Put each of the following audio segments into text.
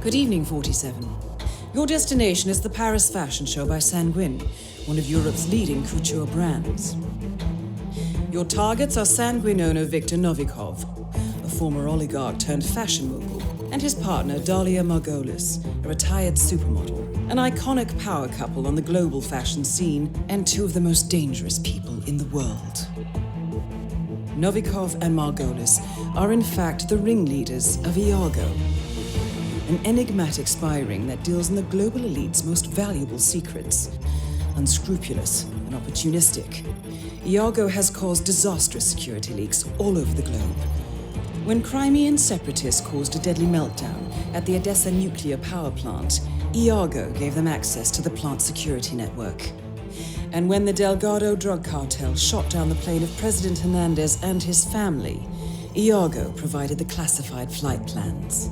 Good evening, 47. Your destination is the Paris Fashion Show by Sanguine, one of Europe's leading couture brands. Your targets are Sanguine owner Viktor Novikov, a former oligarch turned fashion mogul, and his partner Dalia Margolis, a retired supermodel, an iconic power couple on the global fashion scene, and two of the most dangerous people in the world. Novikov and Margolis are in fact the ringleaders of Iago, an enigmatic spy ring that deals in the global elite's most valuable secrets. Unscrupulous and opportunistic, Iago has caused disastrous security leaks all over the globe. When Crimean separatists caused a deadly meltdown at the Odessa nuclear power plant, Iago gave them access to the plant's security network. And when the Delgado drug cartel shot down the plane of President Hernandez and his family, Iago provided the classified flight plans.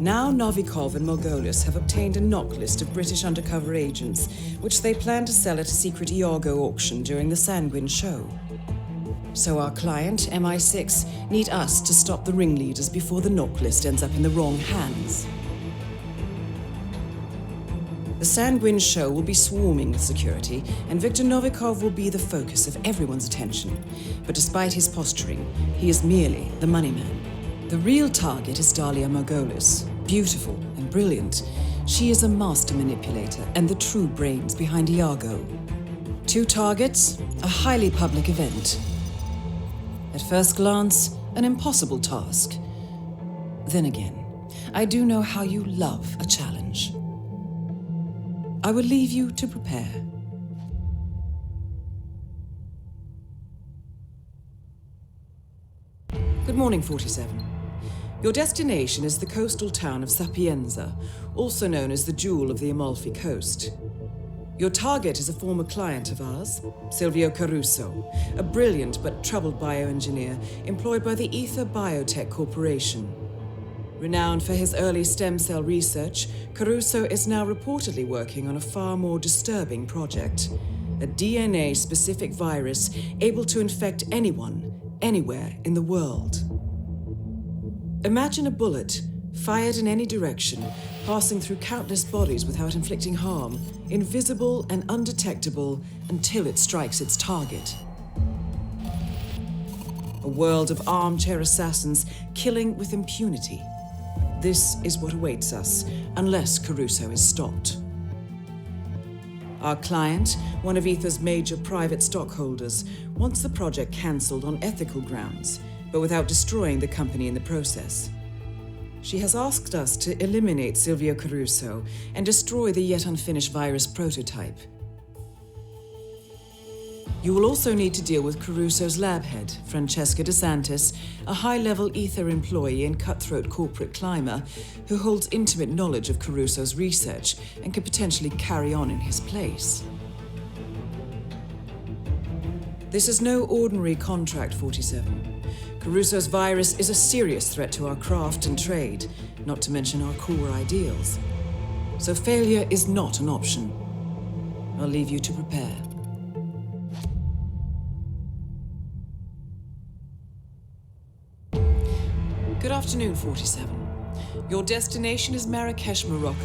Now Novikov and Margolis have obtained a knock list of British undercover agents, which they plan to sell at a secret Iago auction during the Sanguine show. So our client, MI6, need us to stop the ringleaders before the knock list ends up in the wrong hands. The Sanguine show will be swarming with security, and Viktor Novikov will be the focus of everyone's attention. But despite his posturing, he is merely the money man. The real target is Dalia Margolis. Beautiful and brilliant, she is a master manipulator and the true brains behind Iago. Two targets, a highly public event. At first glance, an impossible task. Then again, I do know how you love a challenge. I will leave you to prepare. Good morning, 47. Your destination is the coastal town of Sapienza, also known as the Jewel of the Amalfi Coast. Your target is a former client of ours, Silvio Caruso, a brilliant but troubled bioengineer employed by the Ether Biotech Corporation. Renowned for his early stem cell research, Caruso is now reportedly working on a far more disturbing project, a DNA-specific virus able to infect anyone, anywhere in the world. Imagine a bullet, fired in any direction, passing through countless bodies without inflicting harm, invisible and undetectable until it strikes its target. A world of armchair assassins killing with impunity. This is what awaits us, unless Caruso is stopped. Our client, one of Ether's major private stockholders, wants the project cancelled on ethical grounds, but without destroying the company in the process. She has asked us to eliminate Silvio Caruso and destroy the yet unfinished virus prototype. You will also need to deal with Caruso's lab head, Francesca DeSantis, a high-level Ether employee and cutthroat corporate climber who holds intimate knowledge of Caruso's research and could potentially carry on in his place. This is no ordinary contract, 47. Caruso's virus is a serious threat to our craft and trade, not to mention our core ideals. So failure is not an option. I'll leave you to prepare. Good afternoon, 47. Your destination is Marrakesh, Morocco,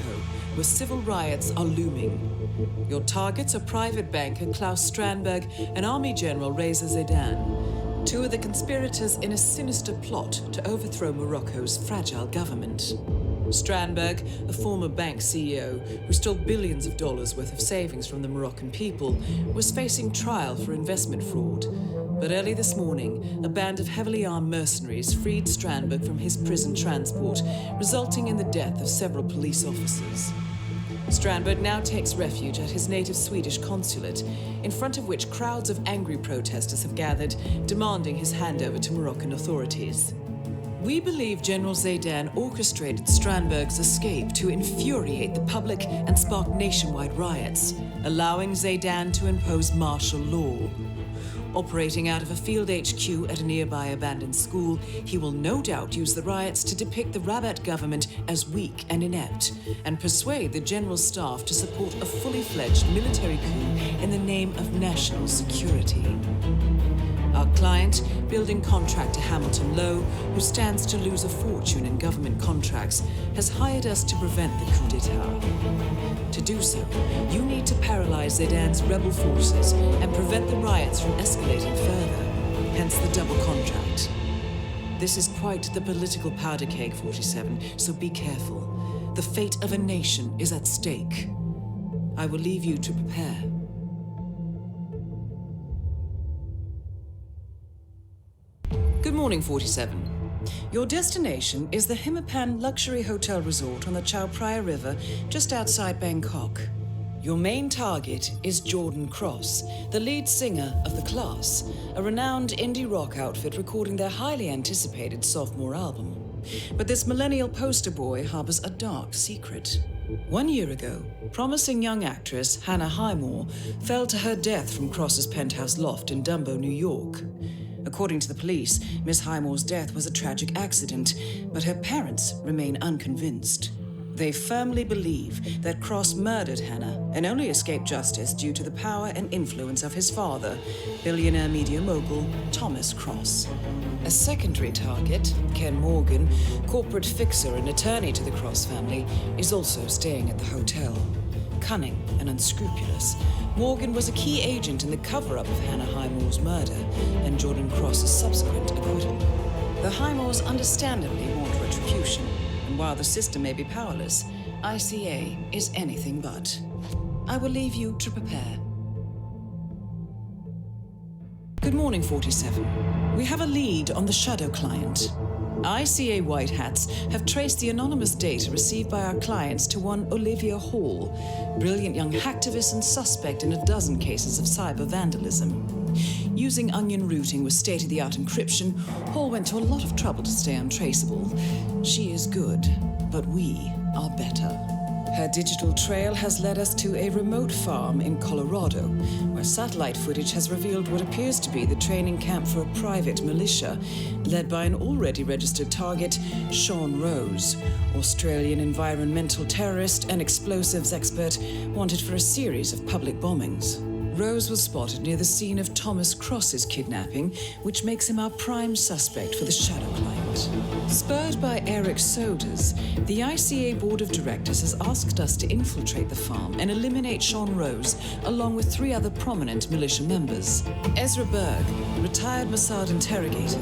where civil riots are looming. Your targets are private banker Klaus Strandberg and Army General Reza Zaidan, two of the conspirators in a sinister plot to overthrow Morocco's fragile government. Strandberg, a former bank CEO who stole billions of dollars worth of savings from the Moroccan people, was facing trial for investment fraud. But early this morning, a band of heavily armed mercenaries freed Strandberg from his prison transport, resulting in the death of several police officers. Strandberg now takes refuge at his native Swedish consulate, in front of which crowds of angry protesters have gathered, demanding his handover to Moroccan authorities. We believe General Zaidan orchestrated Strandberg's escape to infuriate the public and spark nationwide riots, allowing Zaidan to impose martial law. Operating out of a field HQ at a nearby abandoned school, he will no doubt use the riots to depict the Rabat government as weak and inept, and persuade the general staff to support a fully fledged military coup in the name of national security. Our client, building contractor Hamilton Lowe, who stands to lose a fortune in government contracts, has hired us to prevent the coup d'etat. To do so, you need to paralyze Zidane rebel forces and prevent the riots from escalating further, hence the double contract. This is quite the political powder keg, 47, so be careful. The fate of a nation is at stake. I will leave you to prepare. Good morning, 47. Your destination is the HITMAN Luxury Hotel Resort on the Chao Phraya River, just outside Bangkok. Your main target is Jordan Cross, the lead singer of The Class, a renowned indie rock outfit recording their highly anticipated sophomore album. But this millennial poster boy harbors a dark secret. 1 year ago, promising young actress Hannah Highmore fell to her death from Cross's penthouse loft in Dumbo, New York. According to the police, Miss Highmore's death was a tragic accident, but her parents remain unconvinced. They firmly believe that Cross murdered Hannah and only escaped justice due to the power and influence of his father, billionaire media mogul Thomas Cross. A secondary target, Ken Morgan, corporate fixer and attorney to the Cross family, is also staying at the hotel. Cunning and unscrupulous, Morgan was a key agent in the cover-up of Hannah Highmore's murder and Jordan Cross's subsequent acquittal. The Highmores understandably want retribution, and while the system may be powerless, ICA is anything but. I will leave you to prepare. Good morning, 47. We have a lead on the Shadow client. ICA White Hats have traced the anonymous data received by our clients to one Olivia Hall, brilliant young hacktivist and suspect in a dozen cases of cyber vandalism. Using onion routing with state-of-the-art encryption, Hall went to a lot of trouble to stay untraceable. She is good, but we are better. Her digital trail has led us to a remote farm in Colorado, where satellite footage has revealed what appears to be the training camp for a private militia, led by an already registered target, Sean Rose, Australian environmental terrorist and explosives expert wanted for a series of public bombings. Rose was spotted near the scene of Thomas Cross's kidnapping, which makes him our prime suspect for the Shadow client. Spurred by Eric Soders, the ICA Board of Directors has asked us to infiltrate the farm and eliminate Sean Rose, along with 3 other prominent militia members. Ezra Berg, retired Mossad interrogator,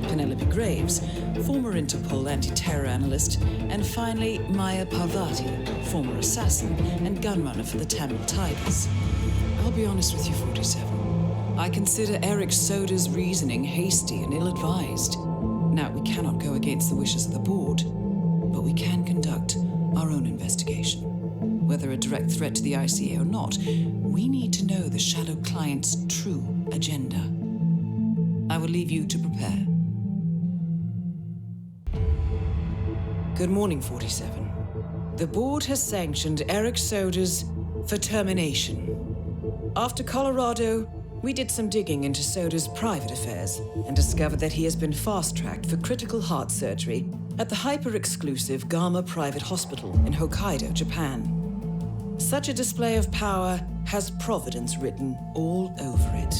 Penelope Graves, former Interpol anti-terror analyst, and finally Maya Parvati, former assassin and gunrunner for the Tamil Tigers. I'll be honest with you, 47. I consider Eric Soda's reasoning hasty and ill-advised. Now, we cannot go against the wishes of the board, but we can conduct our own investigation. Whether a direct threat to the ICA or not, we need to know the Shadow client's true agenda. I will leave you to prepare. Good morning, 47. The board has sanctioned Eric Soda's for termination. After Colorado, we did some digging into Soda's private affairs and discovered that he has been fast-tracked for critical heart surgery at the hyper-exclusive Gama Private Hospital in Hokkaido, Japan. Such a display of power has Providence written all over it.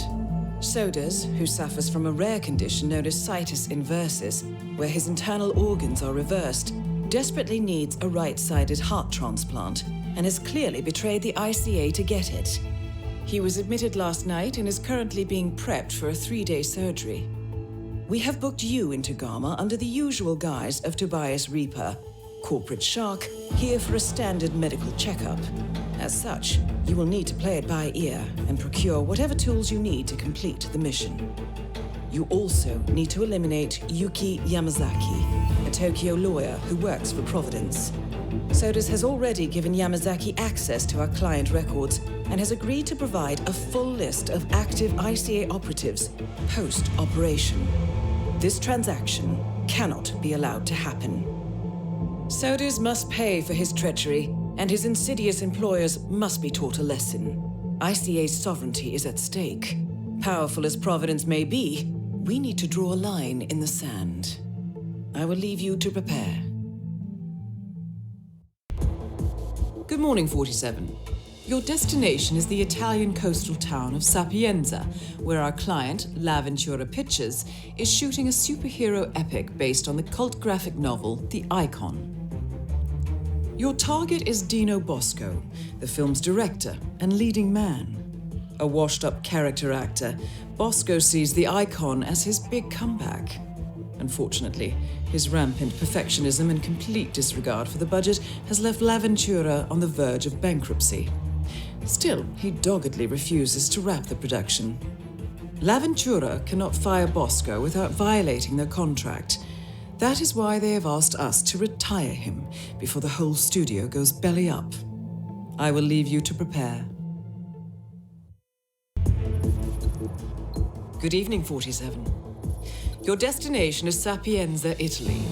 Sodas, who suffers from a rare condition known as Situs Inversus, where his internal organs are reversed, desperately needs a right-sided heart transplant and has clearly betrayed the ICA to get it. He was admitted last night and is currently being prepped for a 3-day surgery. We have booked you into Gama under the usual guise of Tobias Reaper, corporate shark, here for a standard medical checkup. As such, you will need to play it by ear and procure whatever tools you need to complete the mission. You also need to eliminate Yuki Yamazaki, a Tokyo lawyer who works for Providence. Sodas has already given Yamazaki access to our client records and has agreed to provide a full list of active ICA operatives post-operation. This transaction cannot be allowed to happen. Sodas must pay for his treachery, and his insidious employers must be taught a lesson. ICA's sovereignty is at stake. Powerful as Providence may be, we need to draw a line in the sand. I will leave you to prepare. Good morning, 47. Your destination is the Italian coastal town of Sapienza, where our client, L'Avventura Pictures, is shooting a superhero epic based on the cult graphic novel, The Icon. Your target is Dino Bosco, the film's director and leading man. A washed-up character actor, Bosco sees The Icon as his big comeback. Unfortunately, his rampant perfectionism and complete disregard for the budget has left L'Avventura on the verge of bankruptcy. Still, he doggedly refuses to wrap the production. L'Avventura cannot fire Bosco without violating their contract. That is why they have asked us to retire him before the whole studio goes belly up. I will leave you to prepare. Good evening, 47. Your destination is Sapienza, Italy.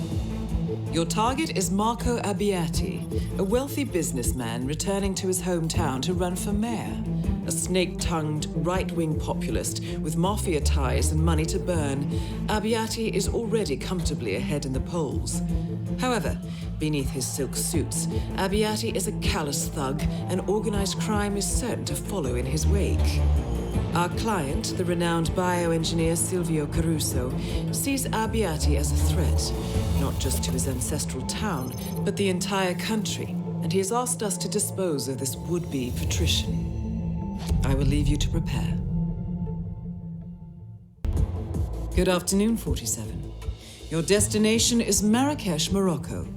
Your target is Marco Abbiati, a wealthy businessman returning to his hometown to run for mayor. A snake-tongued, right-wing populist with mafia ties and money to burn, Abbiati is already comfortably ahead in the polls. However, beneath his silk suits, Abbiati is a callous thug, and organized crime is certain to follow in his wake. Our client, the renowned bioengineer Silvio Caruso, sees Abbiati as a threat, not just to his ancestral town, but the entire country, and he has asked us to dispose of this would-be patrician. I will leave you to prepare. Good afternoon, 47. Your destination is Marrakesh, Morocco.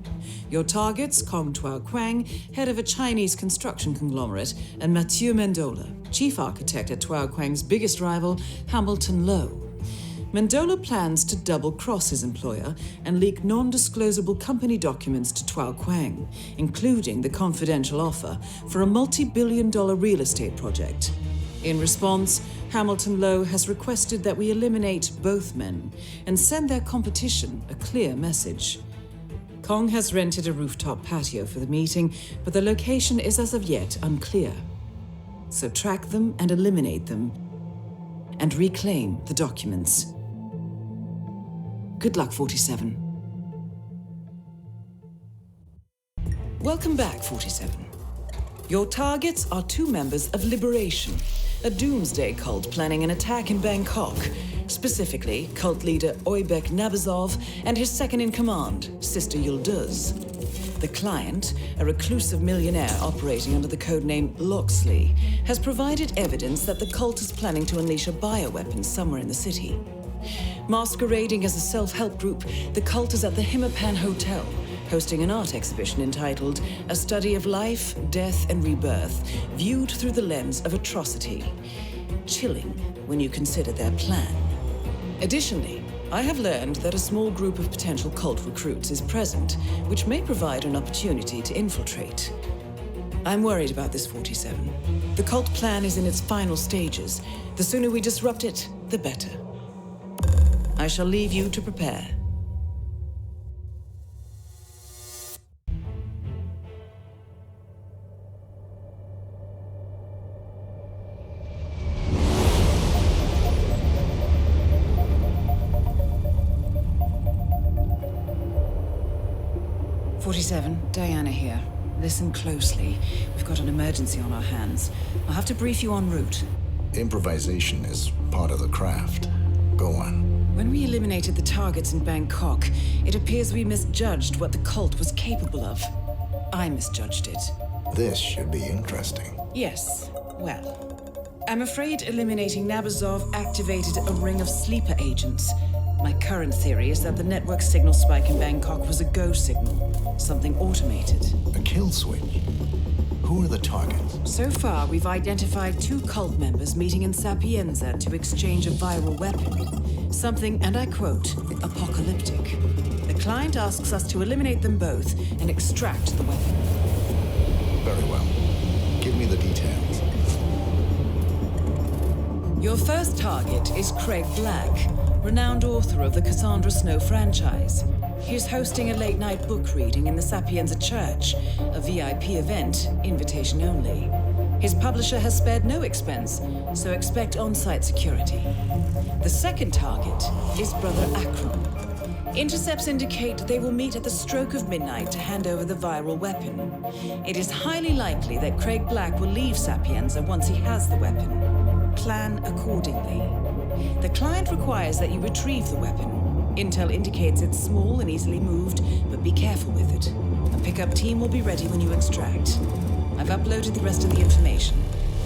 Your targets, Kong Tuao Quang, head of a Chinese construction conglomerate, and Mathieu Mendola, chief architect at Tuao Quang's biggest rival, Hamilton Lowe. Mendola plans to double-cross his employer and leak non-disclosable company documents to Tuao Quang, including the confidential offer for a multi-billion-dollar real estate project. In response, Hamilton Lowe has requested that we eliminate both men and send their competition a clear message. Kong has rented a rooftop patio for the meeting, but the location is as of yet unclear. So track them and eliminate them, and reclaim the documents. Good luck, 47. Welcome back, 47. Your targets are two members of Liberation, a doomsday cult planning an attack in Bangkok. Specifically, cult leader Oybek Nabazov and his second-in-command, Sister Yıldız. The client, a reclusive millionaire operating under the codename Loxley, has provided evidence that the cult is planning to unleash a bioweapon somewhere in the city. Masquerading as a self-help group, the cult is at the HITMAN Hotel, hosting an art exhibition entitled A Study of Life, Death and Rebirth, viewed through the lens of atrocity. Chilling when you consider their plan. Additionally, I have learned that a small group of potential cult recruits is present, which may provide an opportunity to infiltrate. I'm worried about this, 47. The cult plan is in its final stages. The sooner we disrupt it, the better. I shall leave you to prepare. Diana here. Listen closely. We've got an emergency on our hands. I'll have to brief you en route. Improvisation is part of the craft. Go on. When we eliminated the targets in Bangkok, it appears we misjudged what the cult was capable of. I misjudged it. This should be interesting. Yes. Well, I'm afraid eliminating Nabazov activated a ring of sleeper agents. My current theory is that the network signal spike in Bangkok was a go signal, something automated. A kill switch? Who are the targets? So far, we've identified two cult members meeting in Sapienza to exchange a viral weapon. Something, and I quote, apocalyptic. The client asks us to eliminate them both and extract the weapon. Very well. Give me the details. Your first target is Craig Black, renowned author of the Cassandra Snow franchise. He's hosting a late-night book reading in the Sapienza Church, a VIP event, invitation only. His publisher has spared no expense, so expect on-site security. The second target is Brother Akron. Intercepts indicate they will meet at the stroke of midnight to hand over the viral weapon. It is highly likely that Craig Black will leave Sapienza once he has the weapon. Plan accordingly. The client requires that you retrieve the weapon. Intel indicates it's small and easily moved, but be careful with it. A pickup team will be ready when you extract. I've uploaded the rest of the information.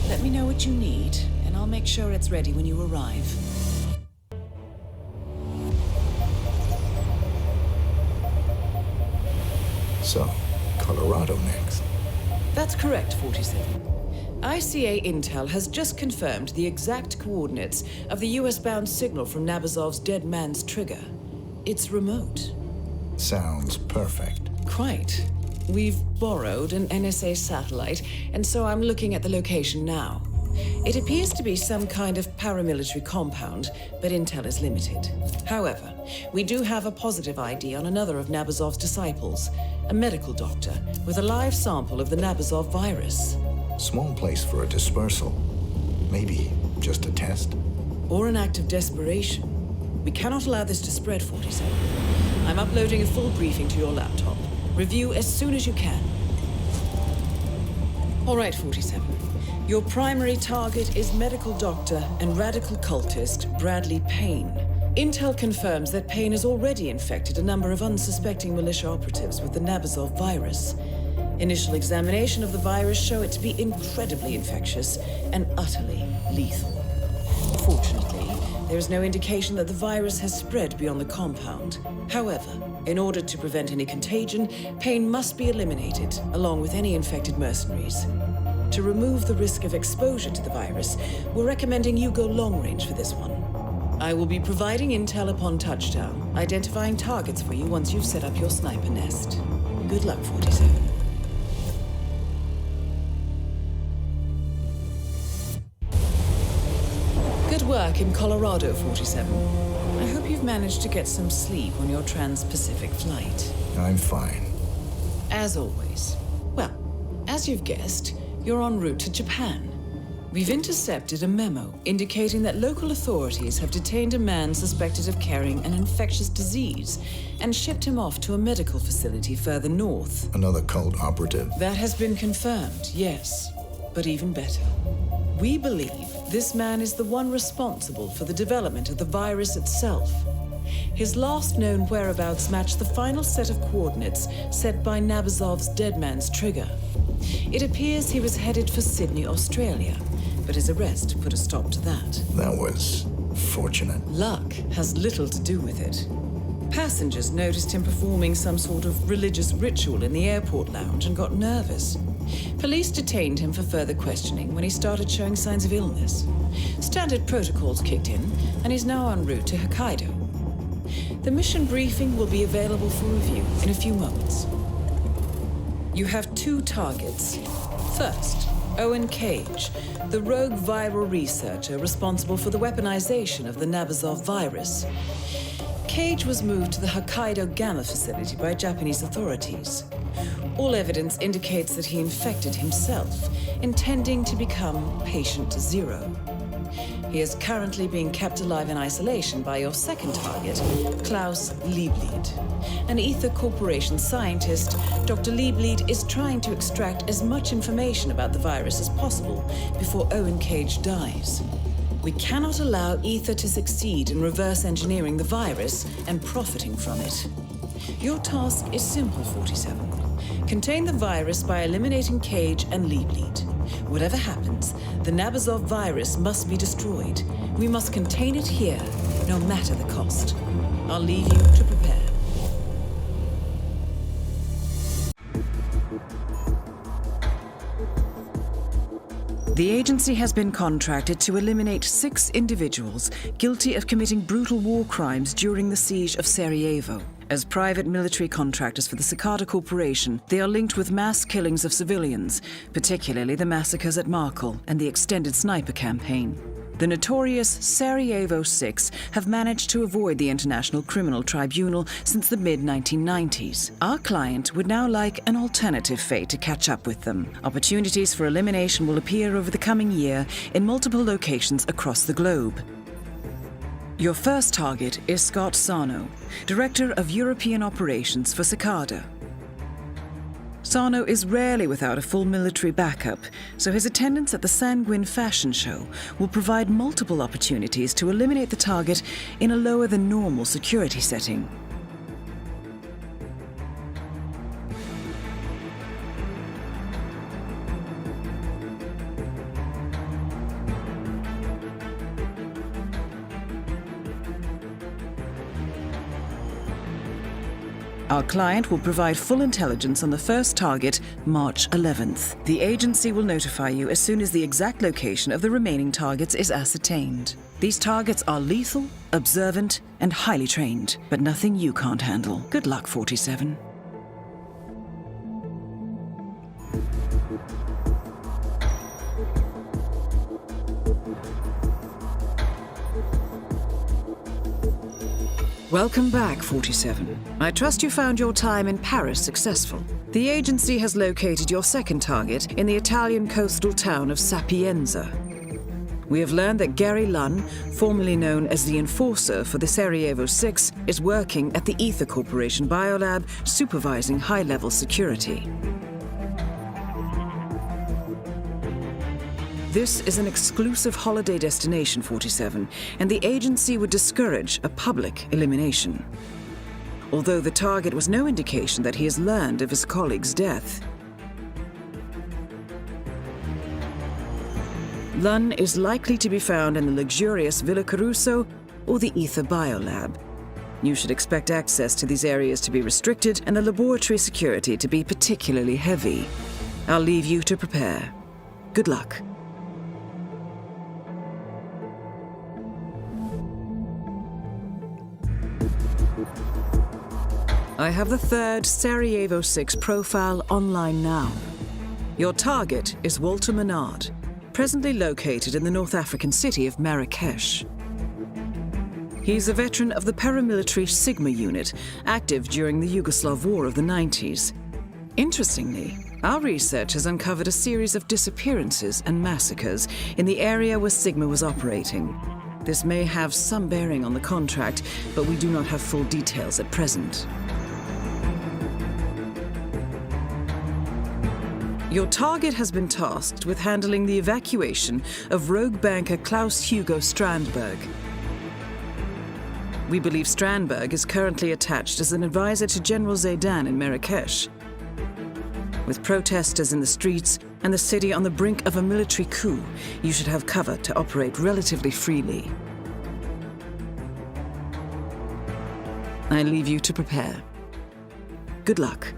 Let me know what you need, and I'll make sure it's ready when you arrive. So, Colorado next. That's correct, 47. ICA Intel has just confirmed the exact coordinates of the US-bound signal from Nabazov's Dead Man's Trigger. It's remote. Sounds perfect. Quite. We've borrowed an NSA satellite, and so I'm looking at the location now. It appears to be some kind of paramilitary compound, but intel is limited. However, we do have a positive ID on another of Nabazov's disciples, a medical doctor with a live sample of the Nabazov virus. Small place for a dispersal. Maybe just a test? Or an act of desperation. We cannot allow this to spread, 47. I'm uploading a full briefing to your laptop. Review as soon as you can. All right, 47. Your primary target is medical doctor and radical cultist Bradley Payne. Intel confirms that Payne has already infected a number of unsuspecting militia operatives with the Nabazov virus. Initial examination of the virus show it to be incredibly infectious and utterly lethal. Fortunately, there is no indication that the virus has spread beyond the compound. However, in order to prevent any contagion, Payne must be eliminated, along with any infected mercenaries. To remove the risk of exposure to the virus, we're recommending you go long range for this one. I will be providing intel upon touchdown, identifying targets for you once you've set up your sniper nest. Good luck, 47. Good work in Colorado, 47. I hope you've managed to get some sleep on your trans-Pacific flight. I'm fine. As always. Well, as you've guessed, you're en route to Japan. We've intercepted a memo indicating that local authorities have detained a man suspected of carrying an infectious disease and shipped him off to a medical facility further north. Another cult operative? That has been confirmed, yes. But even better. We believe this man is the one responsible for the development of the virus itself. His last known whereabouts match the final set of coordinates set by Nabazov's Dead Man's Trigger. It appears he was headed for Sydney, Australia, but his arrest put a stop to that. That was fortunate. Luck has little to do with it. Passengers noticed him performing some sort of religious ritual in the airport lounge and got nervous. Police detained him for further questioning when he started showing signs of illness. Standard protocols kicked in, and he's now en route to Hokkaido. The mission briefing will be available for review in a few moments. You have two targets. First, Owen Cage, the rogue viral researcher responsible for the weaponization of the Nabazov virus. Cage was moved to the Hokkaido Gamma facility by Japanese authorities. All evidence indicates that he infected himself, intending to become patient zero. He is currently being kept alive in isolation by your second target, Klaus Liebleed. An Ether Corporation scientist, Dr. Liebleed is trying to extract as much information about the virus as possible before Owen Cage dies. We cannot allow Ether to succeed in reverse engineering the virus and profiting from it. Your task is simple, 47. Contain the virus by eliminating Cage and Liebleed. Whatever happens, the Nabazov virus must be destroyed. We must contain it here, no matter the cost. I'll leave you to prepare. The agency has been contracted to eliminate 6 individuals guilty of committing brutal war crimes during the siege of Sarajevo. As private military contractors for the Cicada Corporation, they are linked with mass killings of civilians, particularly the massacres at Markel and the extended sniper campaign. The notorious SARAJEVO 6 have managed to avoid the International Criminal Tribunal since the mid-1990s. Our client would now like an alternative fate to catch up with them. Opportunities for elimination will appear over the coming year in multiple locations across the globe. Your first target is Scott Sarno, Director of European Operations for Cicada. Sarno is rarely without a full military backup, so his attendance at the Sanguine fashion show will provide multiple opportunities to eliminate the target in a lower than normal security setting. Our client will provide full intelligence on the first target, March 11th. The agency will notify you as soon as the exact location of the remaining targets is ascertained. These targets are lethal, observant, and highly trained, but nothing you can't handle. Good luck, 47. Welcome back, 47. I trust you found your time in Paris successful. The agency has located your second target in the Italian coastal town of Sapienza. We have learned that Gary Lunn, formerly known as the Enforcer for the SARAJEVO 6, is working at the Ether Corporation Biolab, supervising high-level security. This is an exclusive holiday destination, 47, and the agency would discourage a public elimination. Although the target was no indication that he has learned of his colleague's death. Lunn is likely to be found in the luxurious Villa Caruso or the Ether Biolab. You should expect access to these areas to be restricted and the laboratory security to be particularly heavy. I'll leave you to prepare. Good luck. I have the third SARAJEVO 6 profile online now. Your target is Walter Menard, presently located in the North African city of Marrakesh. He's a veteran of the paramilitary Sigma unit, active during the Yugoslav War of the 90s. Interestingly, our research has uncovered a series of disappearances and massacres in the area where Sigma was operating. This may have some bearing on the contract, but we do not have full details at present. Your target has been tasked with handling the evacuation of rogue banker Klaus Hugo Strandberg. We believe Strandberg is currently attached as an advisor to General Zaidan in Marrakesh. With protesters in the streets and the city on the brink of a military coup, you should have cover to operate relatively freely. I leave you to prepare. Good luck.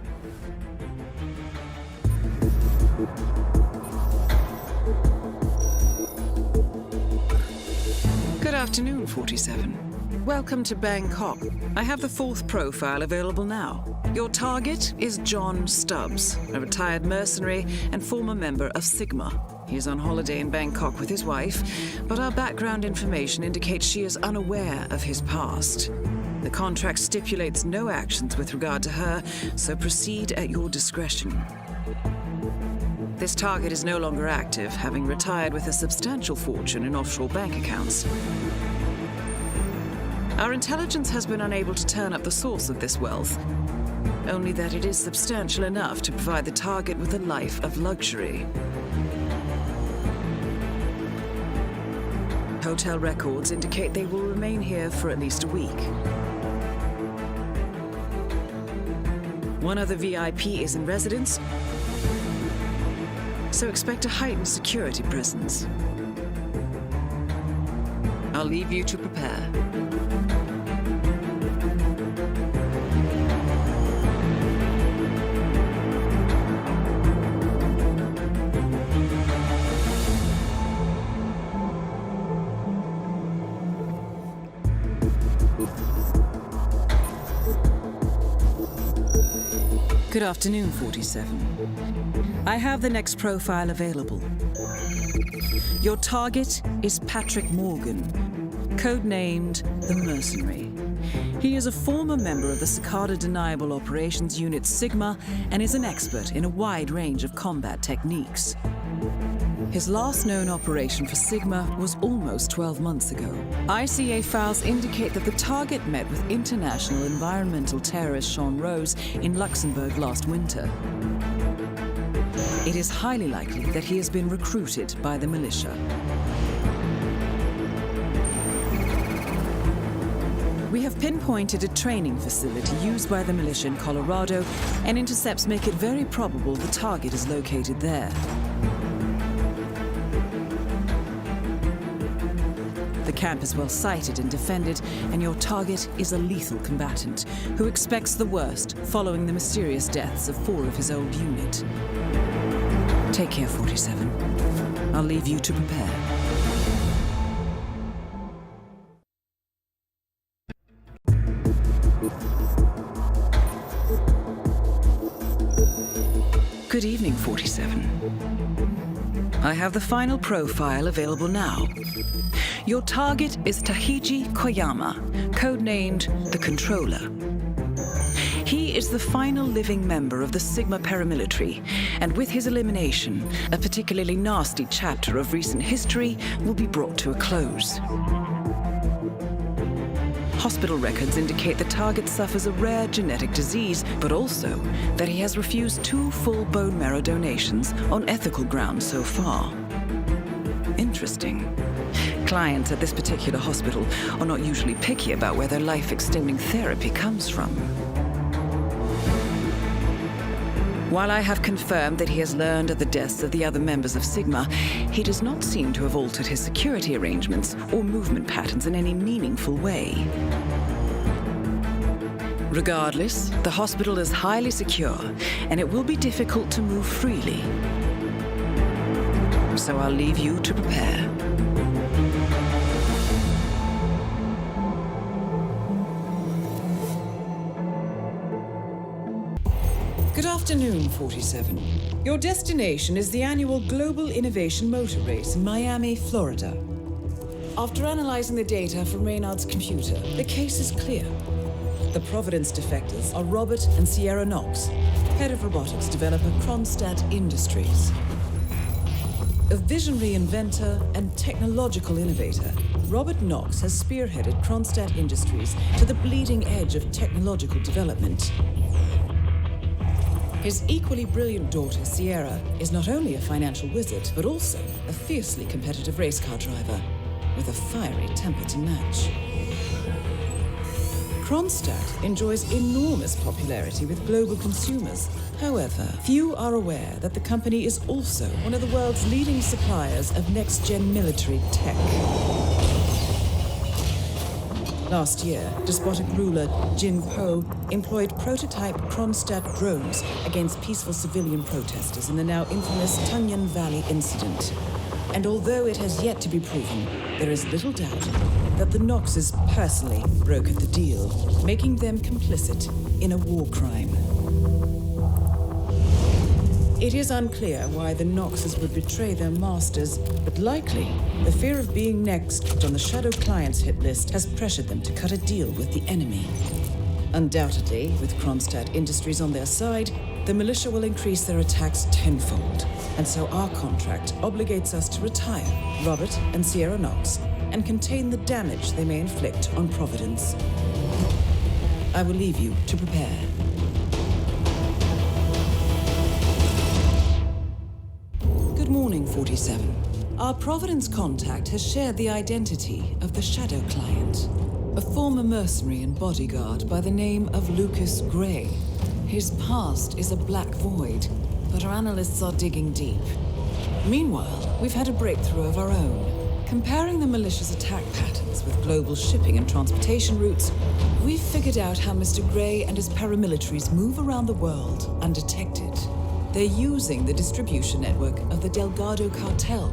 Good afternoon, 47. Welcome to Bangkok. I have the fourth profile available now. Your target is John Stubbs, a retired mercenary and former member of Sigma. He is on holiday in Bangkok with his wife, but our background information indicates she is unaware of his past. The contract stipulates no actions with regard to her, so proceed at your discretion. This target is no longer active, having retired with a substantial fortune in offshore bank accounts. Our intelligence has been unable to turn up the source of this wealth, only that it is substantial enough to provide the target with a life of luxury. Hotel records indicate they will remain here for at least a week. One other VIP is in residence, so expect a heightened security presence. I'll leave you to prepare. Good afternoon, 47. I have the next profile available. Your target is Patrick Morgan, codenamed the Mercenary. He is a former member of the Cicada Deniable Operations Unit Sigma and is an expert in a wide range of combat techniques. His last known operation for Sigma was almost 12 months ago. ICA files indicate that the target met with international environmental terrorist Sean Rose in Luxembourg last winter. It is highly likely that he has been recruited by the militia. We have pinpointed a training facility used by the militia in Colorado, and intercepts make it very probable the target is located there. The camp is well sighted and defended, and your target is a lethal combatant who expects the worst following the mysterious deaths of 4 of his old unit. Take care, 47. I'll leave you to prepare. Good evening, 47. I have the final profile available now. Your target is Tahichi Koyama, codenamed the Controller. He is the final living member of the Sigma paramilitary, and with his elimination, a particularly nasty chapter of recent history will be brought to a close. Hospital records indicate the target suffers a rare genetic disease, but also that he has refused 2 full bone marrow donations on ethical grounds so far. Interesting. Clients at this particular hospital are not usually picky about where their life-extending therapy comes from. While I have confirmed that he has learned of the deaths of the other members of Sigma, he does not seem to have altered his security arrangements or movement patterns in any meaningful way. Regardless, the hospital is highly secure, and it will be difficult to move freely. So I'll leave you to prepare. Good afternoon, 47. Your destination is the annual Global Innovation Motor Race in Miami, Florida. After analyzing the data from Reynard's computer, the case is clear. The Providence defectors are Robert and Sierra Knox, head of robotics developer Kronstadt Industries. A visionary inventor and technological innovator, Robert Knox has spearheaded Kronstadt Industries to the bleeding edge of technological development. His equally brilliant daughter, Sierra, is not only a financial wizard, but also a fiercely competitive race car driver, with a fiery temper to match. Kronstadt enjoys enormous popularity with global consumers. However, few are aware that the company is also one of the world's leading suppliers of next-gen military tech. Last year, despotic ruler Jin Po employed prototype Kronstadt drones against peaceful civilian protesters in the now infamous Tunyan Valley incident. And although it has yet to be proven, there is little doubt that the Knoxes personally brokered the deal, making them complicit in a war crime. It is unclear why the Knoxes would betray their masters, but likely the fear of being next on the Shadow Clients hit list has pressured them to cut a deal with the enemy. Undoubtedly, with Kronstadt Industries on their side, the militia will increase their attacks tenfold, and so our contract obligates us to retire Robert and Sierra Knox and contain the damage they may inflict on Providence. I will leave you to prepare. Good morning, 47. Our Providence contact has shared the identity of the Shadow Client, a former mercenary and bodyguard by the name of Lucas Gray. His past is a black void, but our analysts are digging deep. Meanwhile, we've had a breakthrough of our own. Comparing the militia's attack patterns with global shipping and transportation routes, we've figured out how Mr. Gray and his paramilitaries move around the world undetected. They're using the distribution network of the Delgado Cartel,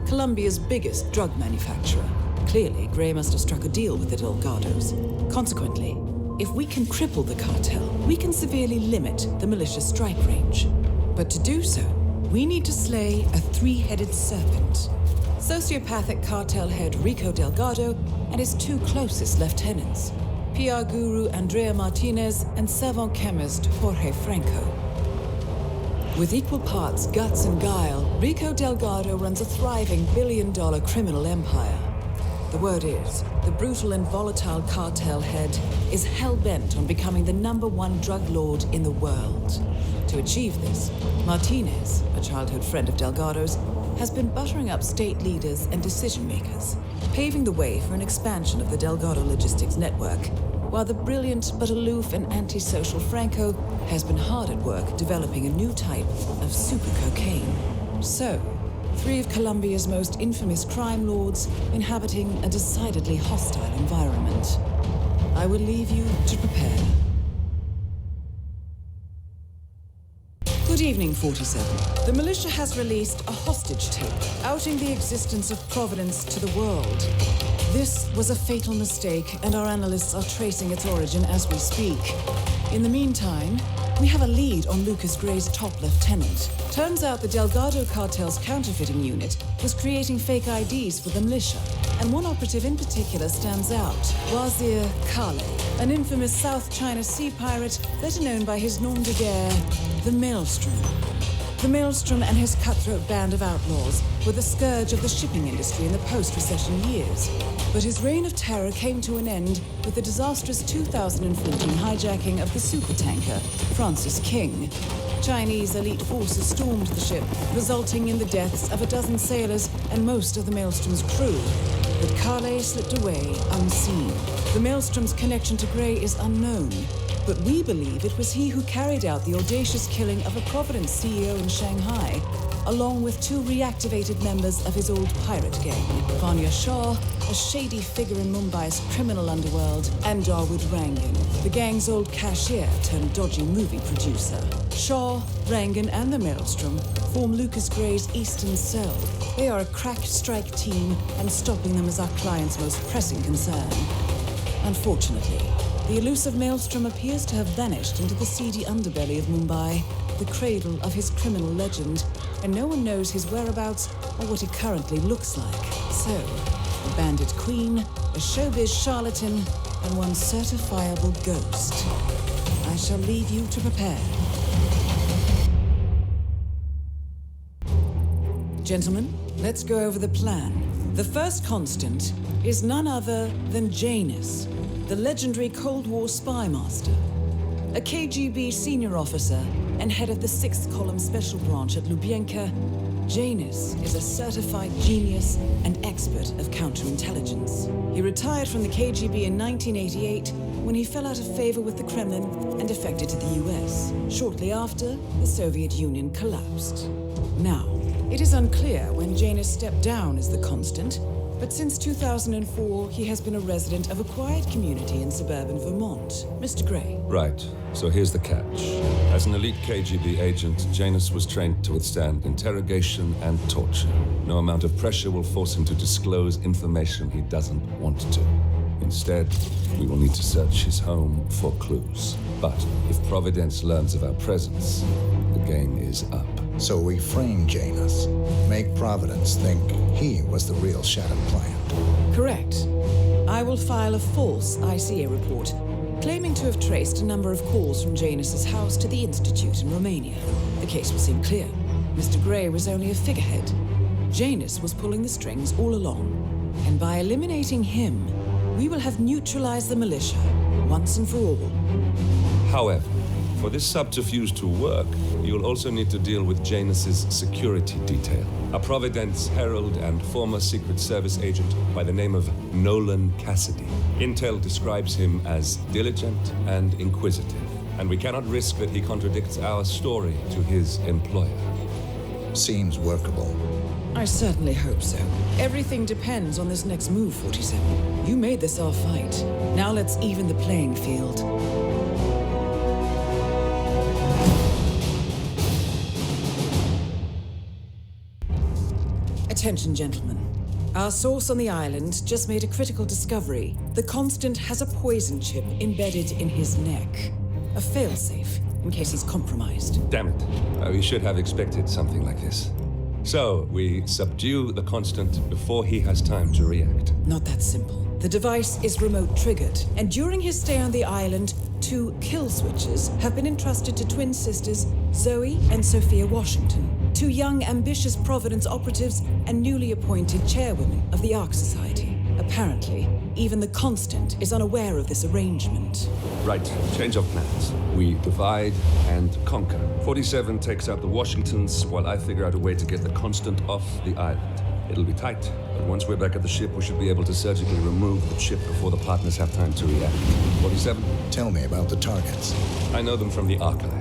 Colombia's biggest drug manufacturer. Clearly, Gray must have struck a deal with the Delgados. Consequently, If we can cripple the cartel, we can severely limit the militia's strike range. But to do so, we need to slay a three-headed serpent. Sociopathic cartel head Rico Delgado and his two closest lieutenants, PR guru Andrea Martinez and savant chemist Jorge Franco. With equal parts guts and guile, Rico Delgado runs a thriving billion-dollar criminal empire. The word is, the brutal and volatile cartel head is hell-bent on becoming the #1 drug lord in the world. To achieve this, Martinez, a childhood friend of Delgado's, has been buttering up state leaders and decision-makers, paving the way for an expansion of the Delgado logistics network, while the brilliant but aloof and antisocial Franco has been hard at work developing a new type of super cocaine. So, three of Colombia's most infamous crime lords inhabiting a decidedly hostile environment. I will leave you to prepare. Good evening, 47. The militia has released a hostage tape, outing the existence of Providence to the world. This was a fatal mistake, and our analysts are tracing its origin as we speak. In the meantime, we have a lead on Lucas Gray's top lieutenant. Turns out the Delgado cartel's counterfeiting unit was creating fake IDs for the militia, and one operative in particular stands out, Wazir Kale, an infamous South China Sea pirate better known by his nom de guerre, the Maelstrom. The Maelstrom and his cutthroat band of outlaws were the scourge of the shipping industry in the post-recession years. But his reign of terror came to an end with the disastrous 2014 hijacking of the supertanker, Francis King. Chinese elite forces stormed the ship, resulting in the deaths of a dozen sailors and most of the Maelstrom's crew. But Kale slipped away unseen. The Maelstrom's connection to Gray is unknown, but we believe it was he who carried out the audacious killing of a Providence CEO in Shanghai, along with two reactivated members of his old pirate gang, Vanya Shah, a shady figure in Mumbai's criminal underworld, and Dawood Rangan, the gang's old cashier turned dodgy movie producer. Shah, Rangan, and the Maelstrom form Lucas Gray's Eastern Cell. They are a crack strike team, and stopping them is our client's most pressing concern. Unfortunately, the elusive Maelstrom appears to have vanished into the seedy underbelly of Mumbai, the cradle of his criminal legend, and no one knows his whereabouts or what he currently looks like. So, a bandit queen, a showbiz charlatan, and one certifiable ghost. I shall leave you to prepare. Gentlemen, let's go over the plan. The first constant is none other than Janus, the legendary Cold War spy master, a KGB senior officer and head of the 6th Column Special Branch at Lubyanka. Janus is a certified genius and expert of counterintelligence. He retired from the KGB in 1988 when he fell out of favor with the Kremlin and defected to the US. Shortly after, the Soviet Union collapsed. Now, it is unclear when Janus stepped down as the constant, but since 2004, he has been a resident of a quiet community in suburban Vermont. Mr. Gray. Right. So here's the catch. As an elite KGB agent, Janus was trained to withstand interrogation and torture. No amount of pressure will force him to disclose information he doesn't want to. Instead, we will need to search his home for clues. But if Providence learns of our presence, the game is up. So we frame Janus, make Providence think he was the real Shattered plant. Correct. I will file a false ICA report, claiming to have traced a number of calls from Janus's house to the Institute in Romania. The case will seem clear. Mr. Gray was only a figurehead. Janus was pulling the strings all along. And by eliminating him, we will have neutralized the militia, once and for all. However, for this subterfuge to work, you'll also need to deal with Janus's security detail. A Providence herald and former Secret Service agent by the name of Nolan Cassidy. Intel describes him as diligent and inquisitive, and we cannot risk that he contradicts our story to his employer. Seems workable. I certainly hope so. Everything depends on this next move, 47. You made this our fight. Now let's even the playing field. Attention, gentlemen. Our source on the island just made a critical discovery. The Constant has a poison chip embedded in his neck. A failsafe, in case he's compromised. Damn it. We should have expected something like this. So, we subdue the Constant before he has time to react. Not that simple. The device is remote triggered, and during his stay on the island, 2 kill switches have been entrusted to twin sisters Zoe and Sophia Washington, 2 young, ambitious Providence operatives and newly appointed chairwomen of the Ark Society. Apparently, even the Constant is unaware of this arrangement. Right, change of plans. We divide and conquer. 47 takes out the Washingtons, while I figure out a way to get the Constant off the island. It'll be tight, but once we're back at the ship, we should be able to surgically remove the chip before the partners have time to react. 47? Tell me about the targets. I know them from the archive.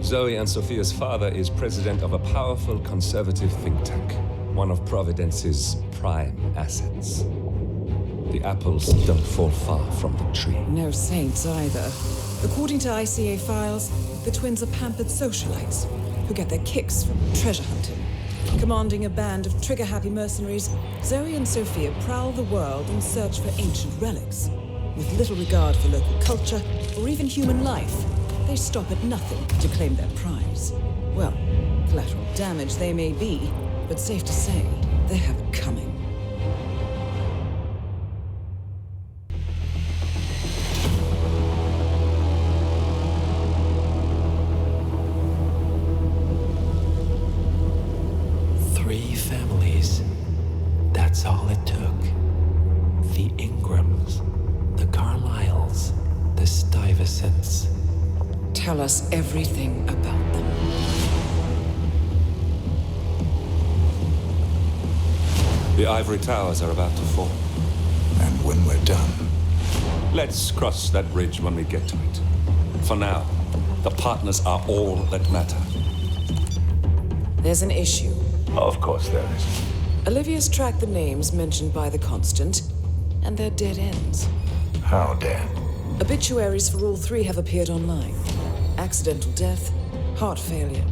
Zoe and Sophia's father is president of a powerful conservative think tank, one of Providence's prime assets. The apples don't fall far from the tree. No saints either. According to ICA files, the twins are pampered socialites who get their kicks from treasure hunting. Commanding a band of trigger-happy mercenaries, Zoe and Sophia prowl the world in search for ancient relics. With little regard for local culture or even human life, they stop at nothing to claim their prize. Well, collateral damage they may be, but safe to say, they have it coming. That's all it took. The Ingrams, the Carlyles, the Stuyvesants. Tell us everything about them. The ivory towers are about to fall. And when we're done, Let's cross that bridge when we get to it. For now, the partners are all that matter. There's an issue. Of course there is. Olivia's tracked the names mentioned by the Constant, and they're dead ends. how dead? Obituaries for all 3 have appeared online. Accidental death, heart failure,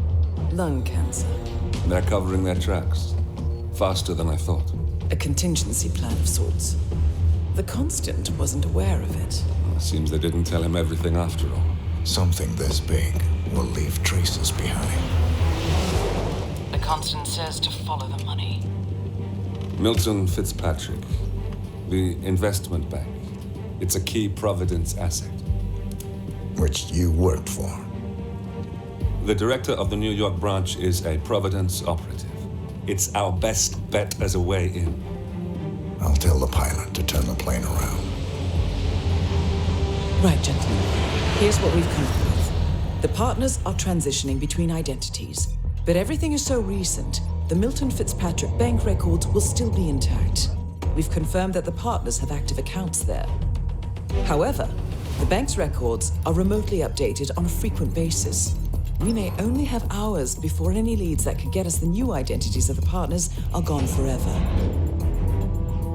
lung cancer. They're covering their tracks. Faster than I thought. A contingency plan of sorts. The Constant wasn't aware of it. Seems they didn't tell him everything after all. Something this big will leave traces behind. The Constant says to follow the money. Milton Fitzpatrick, the investment bank. It's a key Providence asset. Which you worked for. The director of the New York branch is a Providence operative. It's our best bet as a way in. I'll tell the pilot to turn the plane around. Right, gentlemen. Here's what we've come up with. The partners are transitioning between identities, but everything is so recent, the Milton Fitzpatrick bank records will still be intact. We've confirmed that the partners have active accounts there. However, the bank's records are remotely updated on a frequent basis. We may only have hours before any leads that could get us the new identities of the partners are gone forever.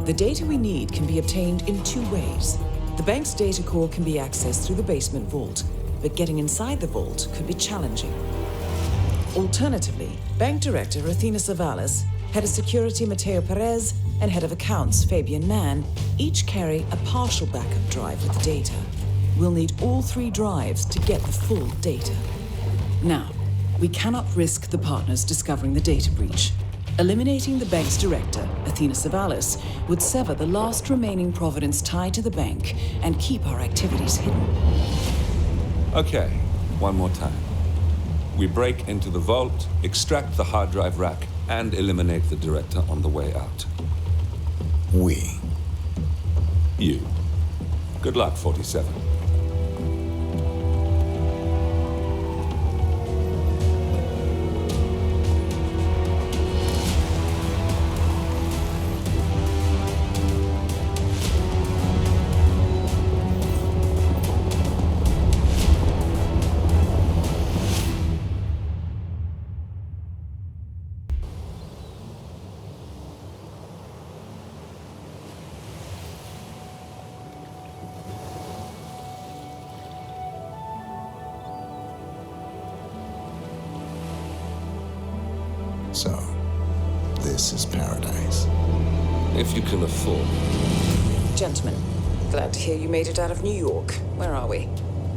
The data we need can be obtained in 2 ways. The bank's data core can be accessed through the basement vault, but getting inside the vault could be challenging. Alternatively, Bank Director Athena Savalas, Head of Security Mateo Perez, and Head of Accounts Fabian Mann each carry a partial backup drive with the data. We'll need all 3 drives to get the full data. Now, we cannot risk the partners discovering the data breach. Eliminating the bank's director, Athena Savalas, would sever the last remaining Providence tie to the bank and keep our activities hidden. Okay, one more time. We break into the vault, extract the hard drive rack, and eliminate the director on the way out. We. You. Good luck, 47. So, this is paradise. If you can afford. Gentlemen, glad to hear you made it out of New York. Where are we?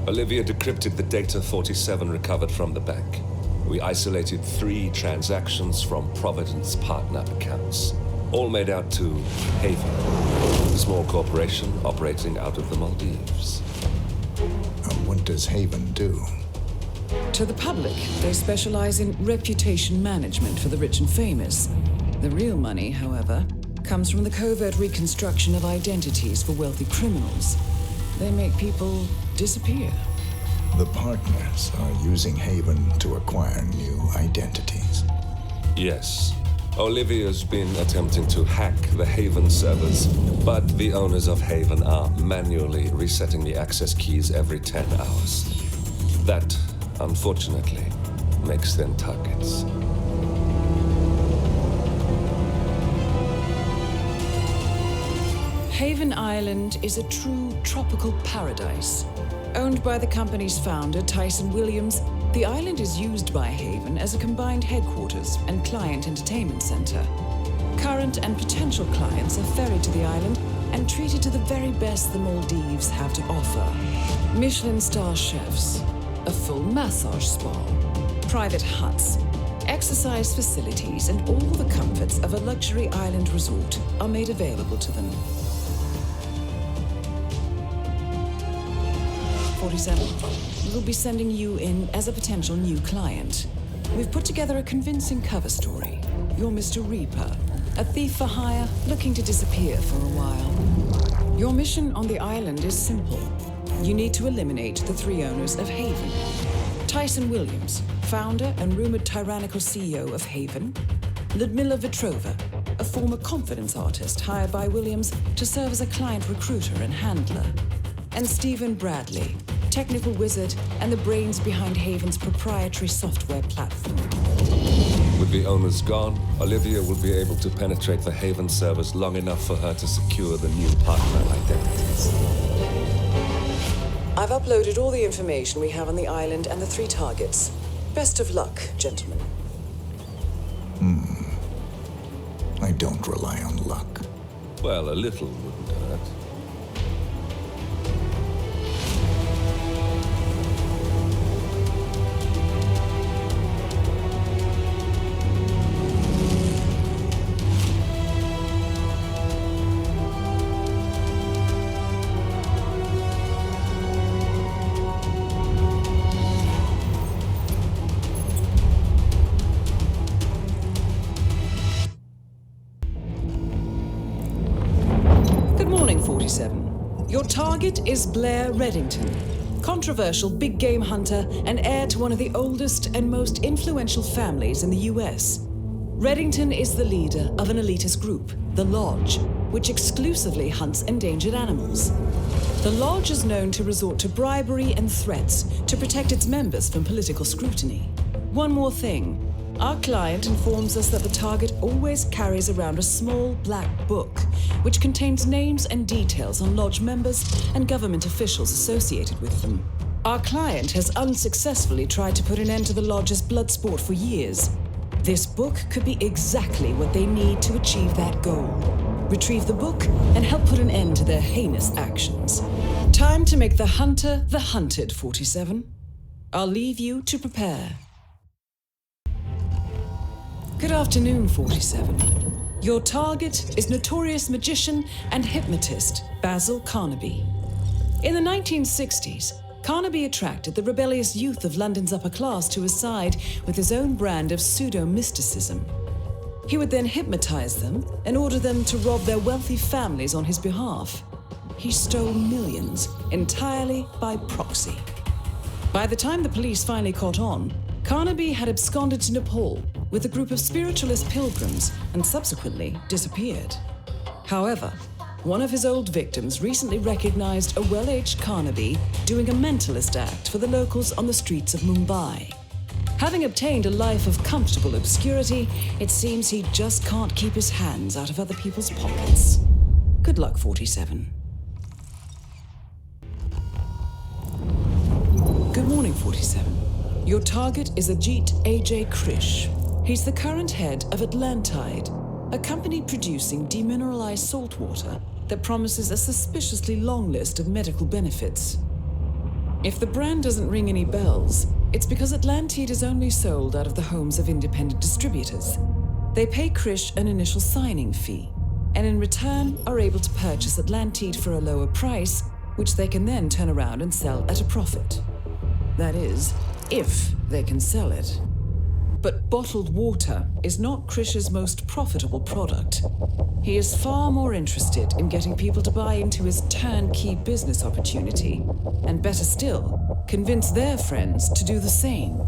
Olivia decrypted the data 47 recovered from the bank. We isolated 3 transactions from Providence partner accounts, all made out to Haven, a small corporation operating out of the Maldives. What does Haven do? To the public, they specialize in reputation management for the rich and famous. The real money, however, comes from the covert reconstruction of identities for wealthy criminals. They make people disappear. The partners are using Haven to acquire new identities. Yes. Olivia's been attempting to hack the Haven servers, but the owners of Haven are manually resetting the access keys every 10 hours. That, unfortunately, makes them targets. Haven Island is a true tropical paradise. Owned by the company's founder, Tyson Williams, the island is used by Haven as a combined headquarters and client entertainment center. Current and potential clients are ferried to the island and treated to the very best the Maldives have to offer. Michelin star chefs, a full massage spa, private huts, exercise facilities, and all the comforts of a luxury island resort are made available to them. 47. We'll be sending you in as a potential new client. We've put together a convincing cover story. You're Mr. Reaper, a thief for hire looking to disappear for a while. Your mission on the island is simple. You need to eliminate the 3 owners of Haven. Tyson Williams, founder and rumored tyrannical CEO of Haven. Ludmila Vetrova, a former confidence artist hired by Williams to serve as a client recruiter and handler. And Stephen Bradley, technical wizard and the brains behind Haven's proprietary software platform. With the owners gone, Olivia will be able to penetrate the Haven servers long enough for her to secure the new partner identities. I've uploaded all the information we have on the island and the 3 targets. Best of luck, gentlemen. I don't rely on luck. Well, a little wouldn't hurt. Your target is Blair Reddington, controversial big game hunter and heir to one of the oldest and most influential families in the US. Reddington is the leader of an elitist group, the Lodge, which exclusively hunts endangered animals. The Lodge is known to resort to bribery and threats to protect its members from political scrutiny. One more thing. Our client informs us that the target always carries around a small black book, which contains names and details on Lodge members and government officials associated with them. Our client has unsuccessfully tried to put an end to the Lodge's blood sport for years. This book could be exactly what they need to achieve that goal. Retrieve the book and help put an end to their heinous actions. Time to make the hunter the hunted, 47. I'll leave you to prepare. Good afternoon, 47. Your target is notorious magician and hypnotist Basil Carnaby. In the 1960s, Carnaby attracted the rebellious youth of London's upper class to his side with his own brand of pseudo-mysticism. He would then hypnotize them and order them to rob their wealthy families on his behalf. He stole millions entirely by proxy. By the time the police finally caught on, Carnaby had absconded to Nepal with a group of spiritualist pilgrims and subsequently disappeared. However, one of his old victims recently recognized a well-aged Carnaby doing a mentalist act for the locals on the streets of Mumbai. Having obtained a life of comfortable obscurity, it seems he just can't keep his hands out of other people's pockets. Good luck, 47. Good morning, 47. Your target is Ajit A.J. Krish. He's the current head of Landslide, a company producing demineralized saltwater that promises a suspiciously long list of medical benefits. If the brand doesn't ring any bells, it's because Atlantide is only sold out of the homes of independent distributors. They pay Krish an initial signing fee, and in return are able to purchase Atlantide for a lower price, which they can then turn around and sell at a profit. That is, if they can sell it. But bottled water is not Krish's most profitable product. He is far more interested in getting people to buy into his turnkey business opportunity, and better still, convince their friends to do the same.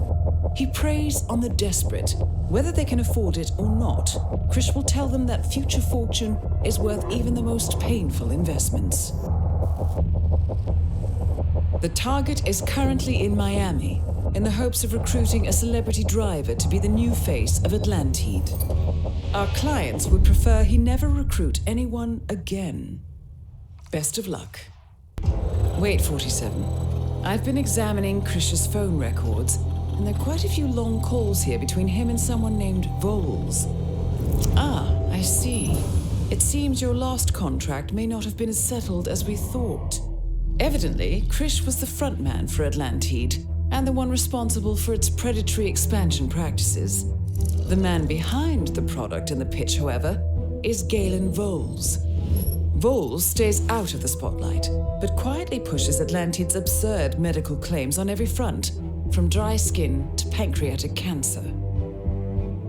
He preys on the desperate. Whether they can afford it or not, Krish will tell them that future fortune is worth even the most painful investments. The target is currently in Miami, in the hopes of recruiting a celebrity driver to be the new face of Atlantide. Our clients would prefer he never recruit anyone again. Best of luck. Wait, 47. I've been examining Krish's phone records, and there are quite a few long calls here between him and someone named Voles. Ah, I see. It seems your last contract may not have been as settled as we thought. Evidently, Krish was the frontman for Atlantide, and the one responsible for its predatory expansion practices. The man behind the product and the pitch, however, is Galen Voles. Voles stays out of the spotlight, but quietly pushes Atlantide's absurd medical claims on every front, from dry skin to pancreatic cancer.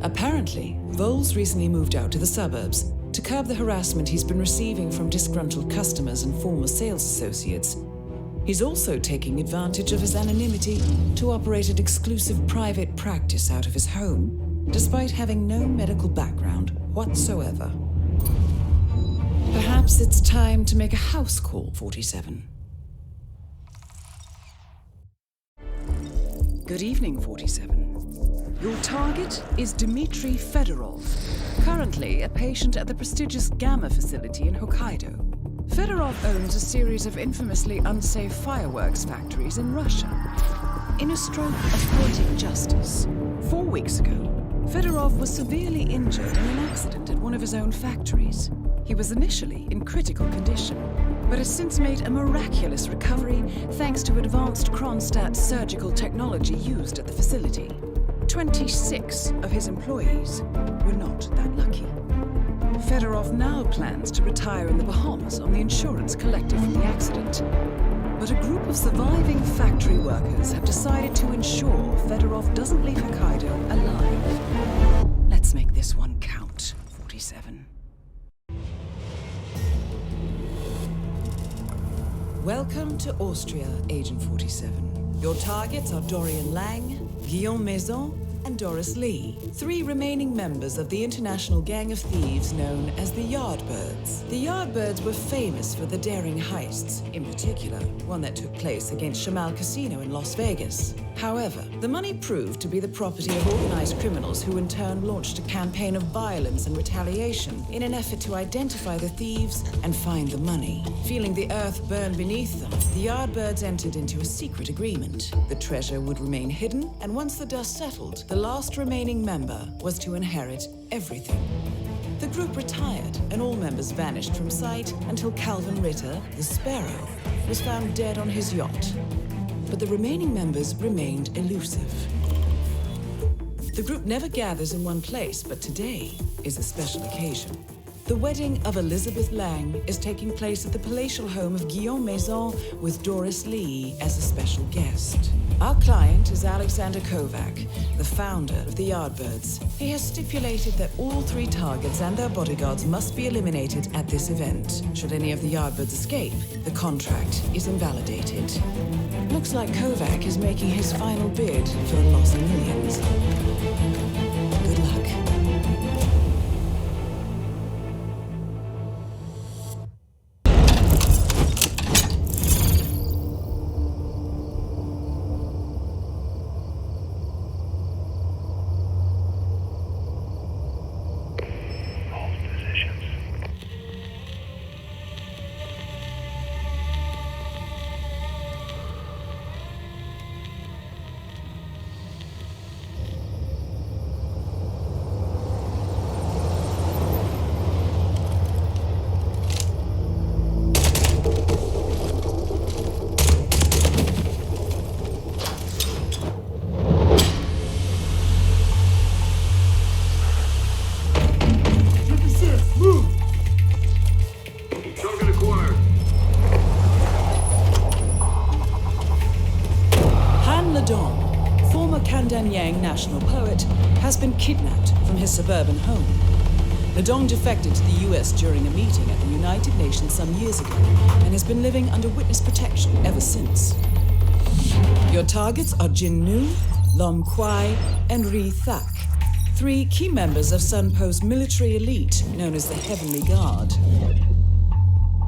Apparently, Voles recently moved out to the suburbs to curb the harassment he's been receiving from disgruntled customers and former sales associates. He's also taking advantage of his anonymity to operate an exclusive private practice out of his home, despite having no medical background whatsoever. Perhaps it's time to make a house call, 47. Good evening, 47. Your target is Dmitry Fedorov, currently a patient at the prestigious Gamma facility in Hokkaido. Fedorov owns a series of infamously unsafe fireworks factories in Russia. In a stroke of poetic justice, 4 weeks ago, Fedorov was severely injured in an accident at one of his own factories. He was initially in critical condition, but has since made a miraculous recovery thanks to advanced Kronstadt surgical technology used at the facility. 26 of his employees were not that lucky. Fedorov now plans to retire in the Bahamas on the insurance collected from the accident. But a group of surviving factory workers have decided to ensure Fedorov doesn't leave Hokkaido alive. Let's make this one count, 47. Welcome to Austria, Agent 47. Your targets are Dorian Lang, Guillaume Maison, and Doris Lee, 3 remaining members of the international gang of thieves known as the Yardbirds. The Yardbirds were famous for the daring heists, in particular, one that took place against Shamal Casino in Las Vegas. However, the money proved to be the property of organized criminals who in turn launched a campaign of violence and retaliation in an effort to identify the thieves and find the money. Feeling the earth burn beneath them, the Yardbirds entered into a secret agreement. The treasure would remain hidden, and once the dust settled, the last remaining member was to inherit everything. The group retired, and all members vanished from sight until Calvin Ritter, the Sparrow, was found dead on his yacht. But the remaining members remained elusive. The group never gathers in one place, but today is a special occasion. The wedding of Elizabeth Lang is taking place at the palatial home of Guillaume Maison with Doris Lee as a special guest. Our client is Alexander Kovac, the founder of the Yardbirds. He has stipulated that all 3 targets and their bodyguards must be eliminated at this event. Should any of the Yardbirds escape, the contract is invalidated. Looks like Kovac is making his final bid for the lost millions. Good luck. Kandanyang national poet, has been kidnapped from his suburban home. Ledong defected to the US during a meeting at the United Nations some years ago and has been living under witness protection ever since. Your targets are Jin Nu, Lom Kwai, and Ri Thak, 3 key members of Sun Po's military elite known as the Heavenly Guard.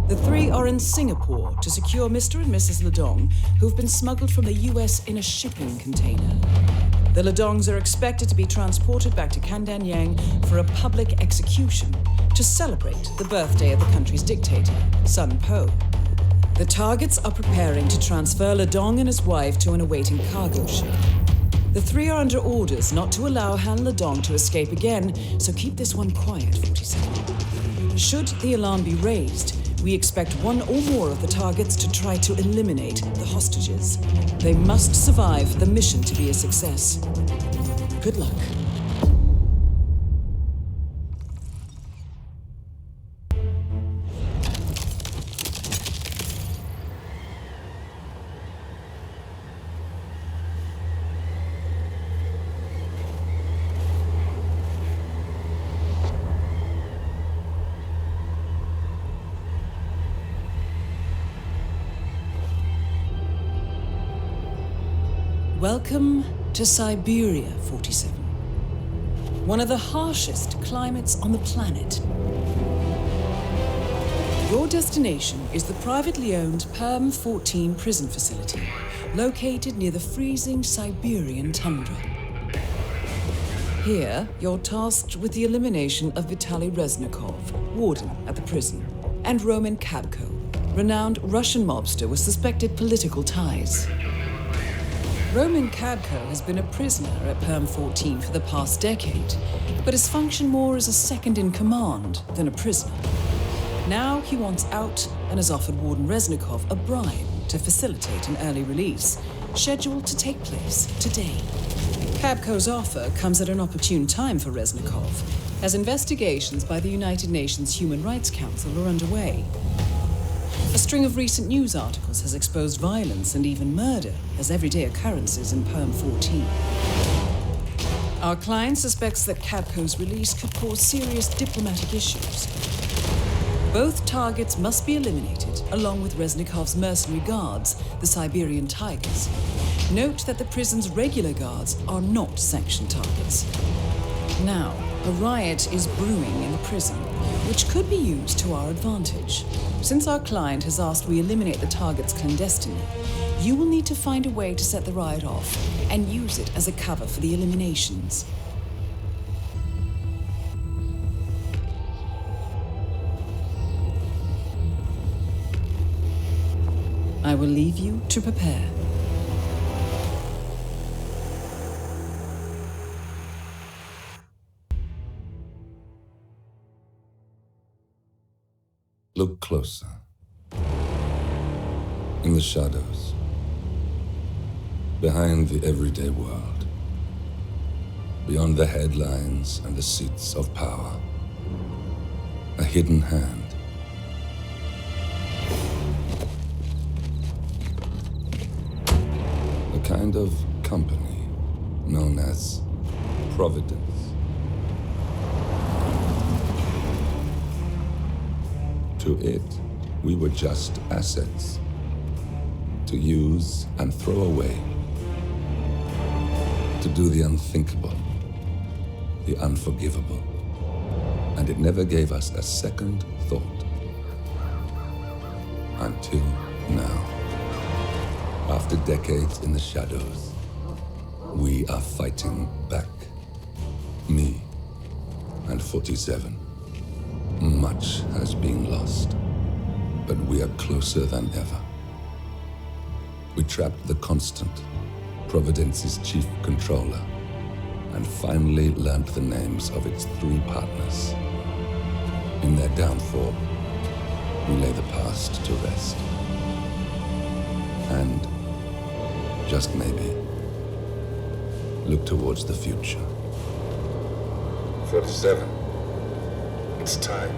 The 3 are in Singapore to secure Mr. and Mrs. Ledong, who've been smuggled from the US in a shipping container. The Ledongs are expected to be transported back to Kandanyang for a public execution to celebrate the birthday of the country's dictator, Sun Po. The targets are preparing to transfer Ledong and his wife to an awaiting cargo ship. The 3 are under orders not to allow Han Ledong to escape again, so keep this one quiet, 47. Should the alarm be raised, we expect 1 or more of the targets to try to eliminate the hostages. They must survive the mission to be a success. Good luck. Welcome to Siberia, 47. One of the harshest climates on the planet. Your destination is the privately owned Perm 14 prison facility, located near the freezing Siberian tundra. Here, you're tasked with the elimination of Vitaly Reznikov, warden at the prison, and Roman Kabko, renowned Russian mobster with suspected political ties. Roman Kabko has been a prisoner at Perm 14 for the past decade, but has functioned more as a second-in-command than a prisoner. Now he wants out and has offered Warden Reznikov a bribe to facilitate an early release, scheduled to take place today. Kabko's offer comes at an opportune time for Reznikov, as investigations by the United Nations Human Rights Council are underway. A string of recent news articles has exposed violence and even murder as everyday occurrences in Perm 14. Our client suspects that Kabko's release could cause serious diplomatic issues. Both targets must be eliminated, along with Reznikov's mercenary guards, the Siberian Tigers. Note that the prison's regular guards are not sanctioned targets. Now, a riot is brewing in the prison, which could be used to our advantage. Since our client has asked we eliminate the targets clandestinely, you will need to find a way to set the riot off and use it as a cover for the eliminations. I will leave you to prepare. Look closer. In the shadows. Behind the everyday world. Beyond the headlines and the seats of power. A hidden hand. A kind of company known as Providence. To it, we were just assets to use and throw away, to do the unthinkable, the unforgivable, and it never gave us a second thought. Until now. After decades in the shadows, we are fighting back. Me and 47. Much has been lost, but we are closer than ever. We trapped the Constant, Providence's chief controller, and finally learned the names of its 3 partners. In their downfall, we lay the past to rest. And, just maybe, look towards the future. 47. It's time.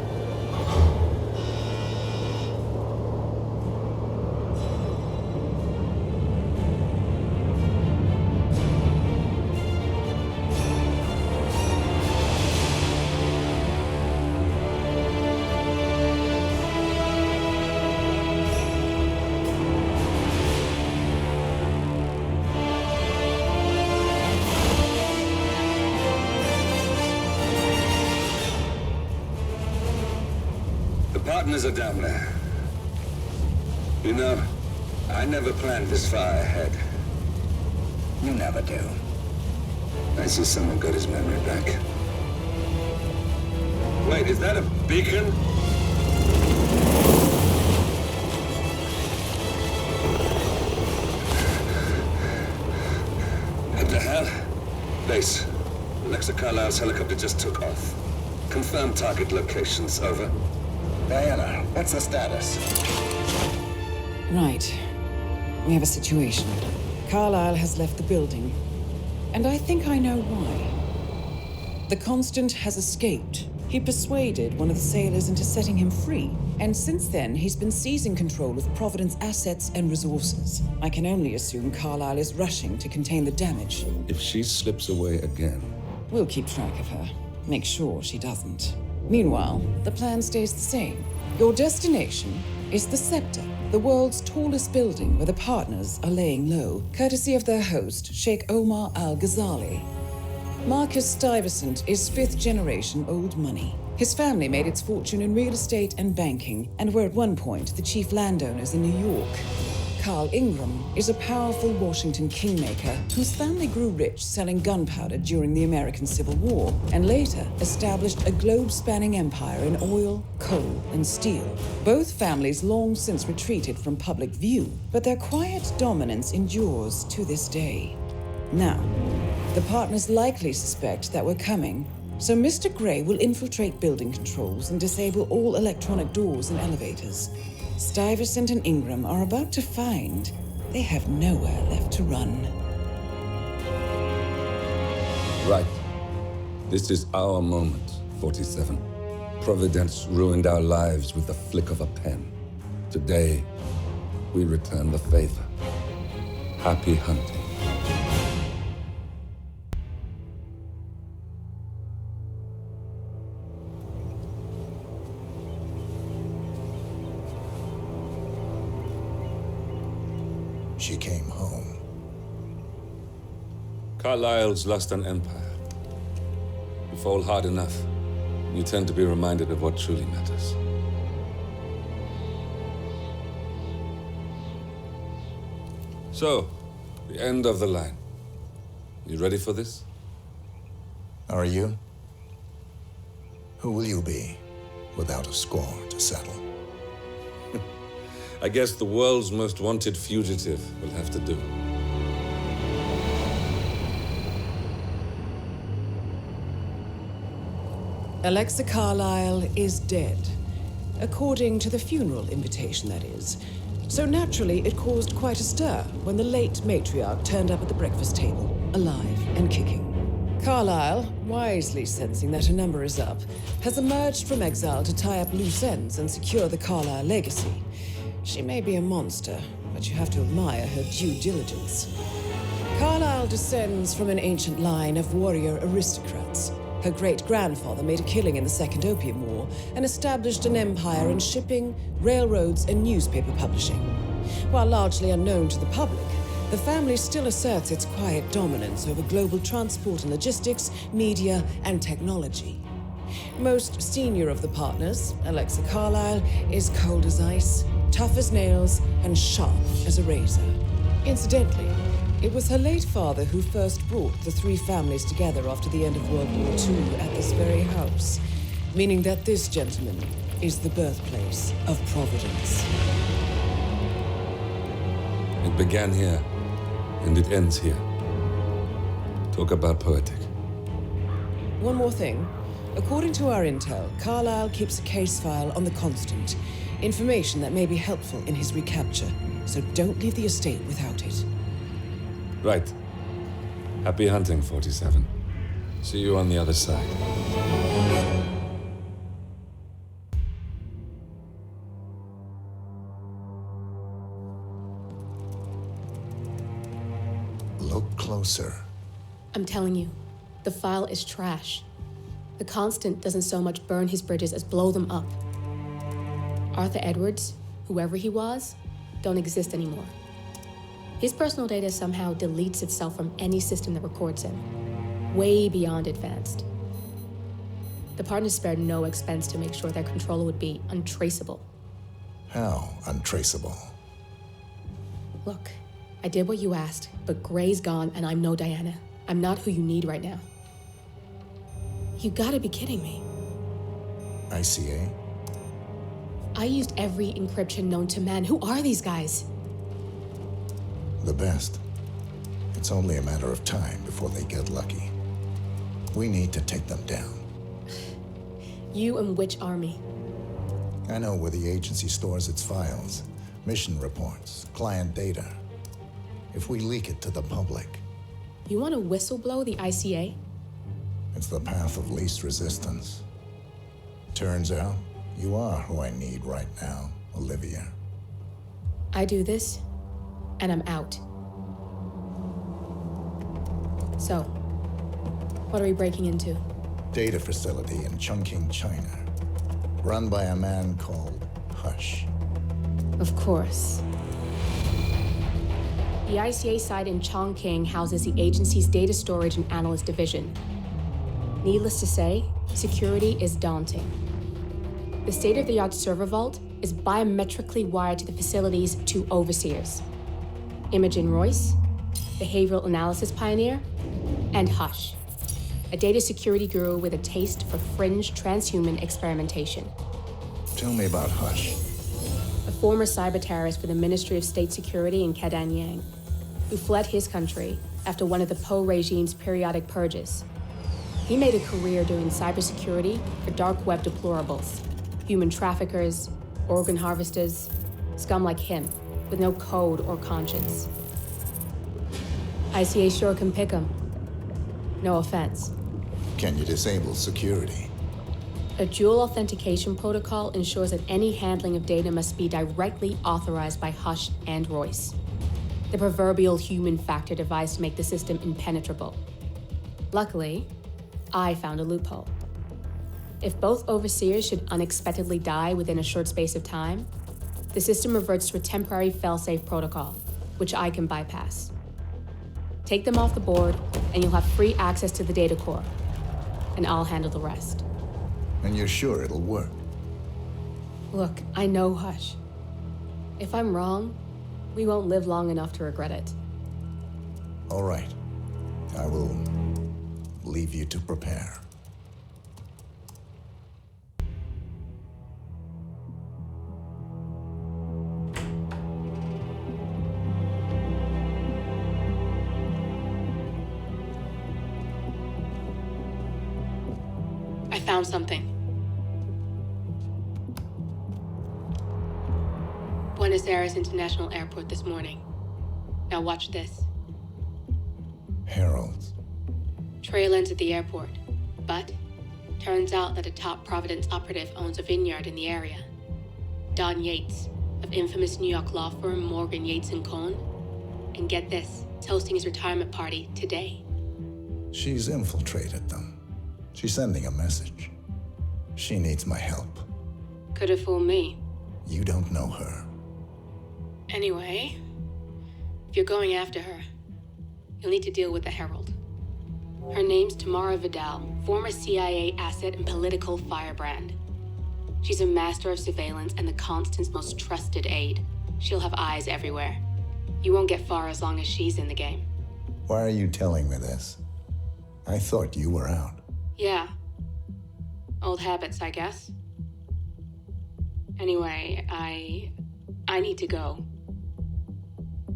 partners are down there. You know, I never planned this far ahead. You never do. I see someone got his memory back. Wait, is that a beacon? What the hell? Base. Alexa Carlisle's helicopter just took off. Confirm target locations, over. Diana, what's the status? Right. We have a situation. Carlisle has left the building. And I think I know why. The Constant has escaped. He persuaded one of the sailors into setting him free. And since then, he's been seizing control of Providence assets and resources. I can only assume Carlisle is rushing to contain the damage. If she slips away again... We'll keep track of her. Make sure she doesn't. Meanwhile, the plan stays the same. Your destination is the Scepter, the world's tallest building where the partners are laying low, courtesy of their host, Sheikh Omar Al-Ghazali. Marcus Stuyvesant is fifth-generation old money. His family made its fortune in real estate and banking, and were at one point the chief landowners in New York. Carl Ingram is a powerful Washington kingmaker whose family grew rich selling gunpowder during the American Civil War, and later established a globe-spanning empire in oil, coal, and steel. Both families long since retreated from public view, but their quiet dominance endures to this day. Now, the partners likely suspect that we're coming, so Mr. Gray will infiltrate building controls and disable all electronic doors and elevators. Stuyvesant and Ingram are about to find they have nowhere left to run. Right. This is our moment, 47. Providence ruined our lives with the flick of a pen. Today, we return the favor. Happy hunting. She came home. Carlisle's lost an empire. You fall hard enough, you tend to be reminded of what truly matters. So, the end of the line. You ready for this? Are you? Who will you be without a score to settle? I guess the world's most wanted fugitive will have to do. Alexa Carlisle is dead. According to the funeral invitation, that is. So naturally, it caused quite a stir when the late matriarch turned up at the breakfast table, alive and kicking. Carlisle, wisely sensing that her number is up, has emerged from exile to tie up loose ends and secure the Carlisle legacy. She may be a monster, but you have to admire her due diligence. Carlisle descends from an ancient line of warrior aristocrats. Her great-grandfather made a killing in the Second Opium War and established an empire in shipping, railroads, and newspaper publishing. While largely unknown to the public, the family still asserts its quiet dominance over global transport and logistics, media, and technology. Most senior of the partners, Alexa Carlisle, is cold as ice, tough as nails, and sharp as a razor. Incidentally, it was her late father who first brought the three families together after the end of World War II at this very house, meaning that this gentleman is the birthplace of Providence. It began here, and it ends here. Talk about poetic. One more thing. According to our intel, Carlisle keeps a case file on the Constant, information that may be helpful in his recapture, so don't leave the estate without it. Right. Happy hunting, 47. See you on the other side. Look closer. I'm telling you, the file is trash. The Constant doesn't so much burn his bridges as blow them up. Arthur Edwards, whoever he was, don't exist anymore. His personal data somehow deletes itself from any system that records him. Way beyond advanced. The partners spared no expense to make sure their controller would be untraceable. How untraceable? Look, I did what you asked, but Gray's gone and I'm no Diana. I'm not who you need right now. You gotta be kidding me. ICA? I used every encryption known to man. Who are these guys? The best. It's only a matter of time before they get lucky. We need to take them down. You and which army? I know where the agency stores its files, mission reports, client data. If we leak it to the public... You want to whistleblow the ICA? It's the path of least resistance. Turns out, you are who I need right now, Olivia. I do this, and I'm out. So, what are we breaking into? Data facility in Chongqing, China. Run by a man called Hush. Of course. The ICA site in Chongqing houses the agency's data storage and analyst division. Needless to say, security is daunting. The state-of-the-art server vault is biometrically wired to the facility's 2 overseers. Imogen Royce, behavioral analysis pioneer, and Hush, a data security guru with a taste for fringe transhuman experimentation. Tell me about Hush. A former cyber terrorist for the Ministry of State Security in Kadanyang, who fled his country after one of the Po regime's periodic purges. He made a career doing cybersecurity for dark web deplorables, human traffickers, organ harvesters, scum like him, with no code or conscience. ICA sure can pick him. No offense. Can you disable security? A dual authentication protocol ensures that any handling of data must be directly authorized by Hush and Royce. The proverbial human factor device to make the system impenetrable. Luckily, I found a loophole. If both overseers should unexpectedly die within a short space of time, the system reverts to a temporary failsafe protocol, which I can bypass. Take them off the board, and you'll have free access to the data core, and I'll handle the rest. And you're sure it'll work? Look, I know Hush. If I'm wrong, we won't live long enough to regret it. All right. I will leave you to prepare. I found something. Buenos Aires International Airport this morning. Now watch this. Heralds. Trail ends at the airport, but turns out that a top Providence operative owns a vineyard in the area. Don Yates, of infamous New York law firm Morgan, Yates & Cohn. And get this, is hosting his retirement party today. She's infiltrated them. She's sending a message. She needs my help. Could have fooled me. You don't know her. Anyway, if you're going after her, you'll need to deal with the Herald. Her name's Tamara Vidal, former CIA asset and political firebrand. She's a master of surveillance and the Constant's most trusted aide. She'll have eyes everywhere. You won't get far as long as she's in the game. Why are you telling me this? I thought you were out. Yeah. Old habits, I guess. Anyway, I need to go.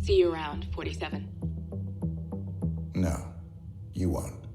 See you around, 47. No, you won't.